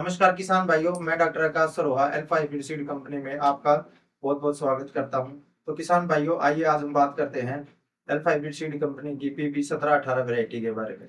नमस्कार किसान भाइयों, मैं doctor Akash Saroha alpha hybrid seed company में आपका बहुत बहुत स्वागत करता हूं। तो किसान भाइयों, आइए आज हम बात करते हैं अल्फा हाइब्रिड सीड कंपनी की पीबी 1718 वैरायटी के बारे में।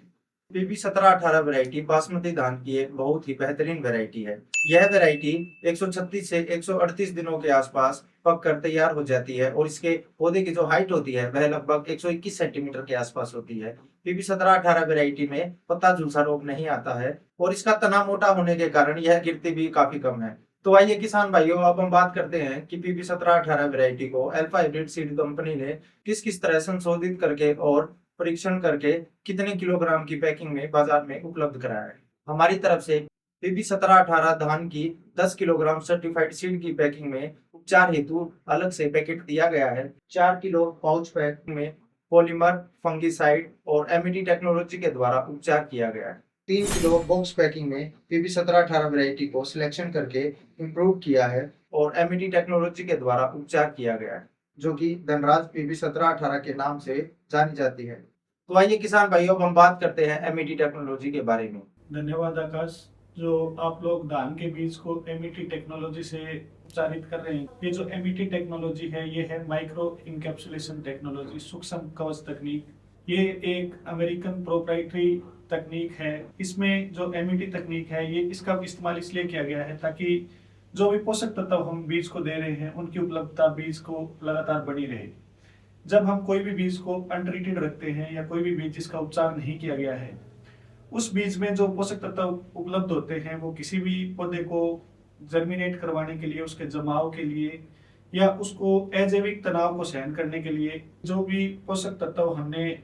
पीबी 1718 वैरायटी बासमती धान की एक बहुत ही बेहतरीन वैरायटी है। यह वैरायटी 136 से 138 दिनों के आसपास पक कर तैयार हो जाती है और इसके पौधे की जो हाइट होती है वह लगभग 121 सेंटीमीटर के आसपास होती है। पीबी 1718 वैरायटी में पत्ता झुलसा रोग नहीं आता है और इसका तना मोटा होने के कारण यह गिरती भी काफी कम है। तो आइए किसान भाइयों, अब हम बात करते हैं कि पीबी 1718 वैरायटी को अल्फा हाइब्रिड सीड कंपनी ने किस किस तरह संशोधित करके और परीक्षण करके कितने किलोग्राम की पैकिंग में बाजार में उपलब्ध कराया है। हमारी तरफ से पीबी 1718 धान की 10 किलोग्राम सर्टिफाइड सीड की पैकिंग में उपचार हेतु अलग से पैकेट दिया गया है। 4 किलो पाउच पैक में पॉलीमर, फंगिसाइड और एमिटी टेक्नोलॉजी के द्वारा उपचार किया गया है। 3 किलो बॉक्स पैकिंग में पीबी 1718 वैरायटी को सिलेक्शन करके इम्प्रूव किया है और एमिटी टेक्नोलॉजी के द्वारा उपचार किया गया है, जो कि धनराज पीबी 1718 के नाम से जानी जाती है। तो आइए किसान भाइयों, अब हम बात करते हैं एमिटी टेक्नोलॉजी के बारे में। धन्यवाद आकाश। जो आप लोग धान के बीज को एमईटी टेक्नोलॉजी से उपचारित कर रहे हैं, ये जो एमईटी टेक्नोलॉजी है ये है माइक्रो इनकैप्सुलेशन टेक्नोलॉजी, सूक्ष्म कवच तकनीक। ये एक अमेरिकन प्रोप्राइटरी तकनीक है। इसमें जो एमईटी तकनीक है ये इसका इस्तेमाल इसलिए किया गया है ताकि जो भी पोषक तत्व हम बीज को दे रहे हैं उनकी उपलब्धता बीज को लगातार बनी रहे। जब हम कोई भी बीज को अनट्रीटेड रखते हैं या कोई भी बीज जिसका उपचार नहीं किया गया है, उस बीज में जो पोषक तत्व उपलब्ध होते हैं वो किसी भी पौधे को जर्मिनेट करवाने के लिए, उसके जमाव के लिए या उसको अजैविक तनाव को सहन करने के लिए जो भी पोषक तत्व हमने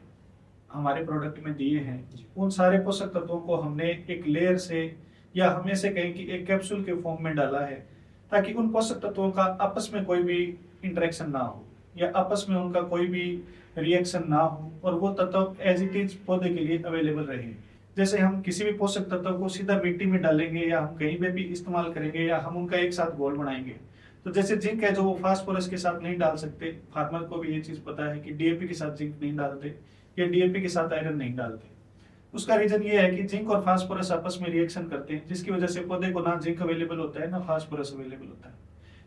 हमारे प्रोडक्ट में दिए हैं, उन सारे पोषक तत्वों को हमने एक लेयर से या हम ऐसे कहें कि एक कैप्सूल के फॉर्म में डाला है, ताकि उन पोषक तत्वों का आपस में कोई भी इंटरेक्शन ना हो या आपस में उनका कोई भी रिएक्शन ना हो और वो तत्व एज इट इज पौधे के लिए अवेलेबल रहे। जैसे हम किसी भी पोषक तत्व को सीधा मिट्टी में डालेंगे या हम कहीं पे भी इस्तेमाल करेंगे या हम उनका एक साथ घोल बनाएंगे, तो जैसे जिंक है जो वो फास्फोरस के साथ नहीं डाल सकते, फार्मर को भी ये चीज पता है कि डीएपी के साथ जिंक नहीं डालते या डीएपी के साथ आयरन नहीं डालते। उसका रीजन ये है कि जिंक और फास्फोरस आपस में रिएक्शन करते हैं, जिसकी वजह से पौधे को ना जिंक अवेलेबल होता है ना फास्फोरस अवेलेबल होता है।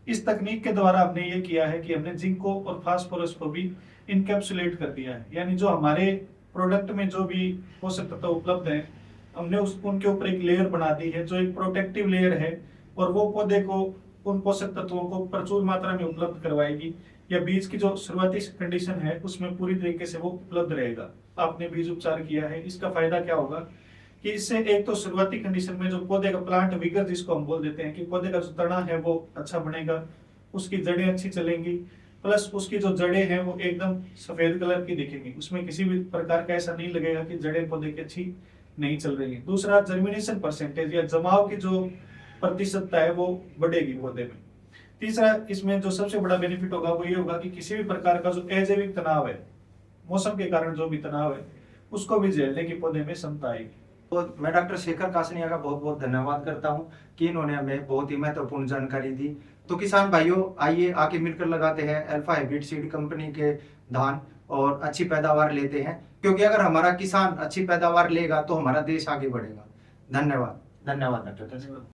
इस तकनीक के द्वारा हमने ये किया है कि हमने जिंक को और फास्फोरस को भी इनकैप्सुलेट कर दिया है, यानी जो हमारे प्रोडक्ट में जो भी पोषक तत्व उपलब्ध है हमने उनके ऊपर एक लेयर बना दी है जो एक प्रोटेक्टिव लेयर है और वो पौधे को उन पोषक तत्वों को प्रचुर मात्रा में उपलब्ध करवाएगी या बीज की जो शुरुआती कंडीशन है उसमें पूरी तरीके से वो उपलब्ध रहेगा। आपने बीज उपचार किया है, इसका फायदा क्या होगा कि इससे एक तो शुरुआती कंडीशन में जो पौधे का प्लांट विगर जिसको हम बोल देते हैं कि पौधे का जो तना है वो अच्छा बनेगा, उसकी जड़ें अच्छी चलेंगी, प्लस उसकी जो जड़ें हैं वो एकदम सफेद कलर की दिखेंगी, उसमें किसी भी प्रकार का ऐसा नहीं लगेगा कि जड़ें पौधे की अच्छी नहीं चल रही है। दूसरा, जर्मिनेशन परसेंटेज या जमाव की जो प्रतिशतता है वो बढ़ेगी पौधे में। तीसरा, इसमें जो सबसे बड़ा बेनिफिट होगा वो ये होगा कि किसी भी प्रकार का जो अजैविक तनाव है, मौसम के कारण जो भी तनाव है, उसको भी झेलने की पौधे में क्षमता आएगी। तो मैं डॉक्टर शेखर कासनिया का बहुत बहुत धन्यवाद करता हूं कि इन्होंने हमें बहुत ही महत्वपूर्ण जानकारी दी। तो किसान भाइयों, आइए आके मिलकर लगाते हैं अल्फा हाइब्रिड सीड कंपनी के धान और अच्छी पैदावार लेते हैं, क्योंकि अगर हमारा किसान अच्छी पैदावार लेगा तो हमारा देश आगे बढ़ेगा। धन्यवाद। धन्यवाद डॉक्टर। धन्यवाद।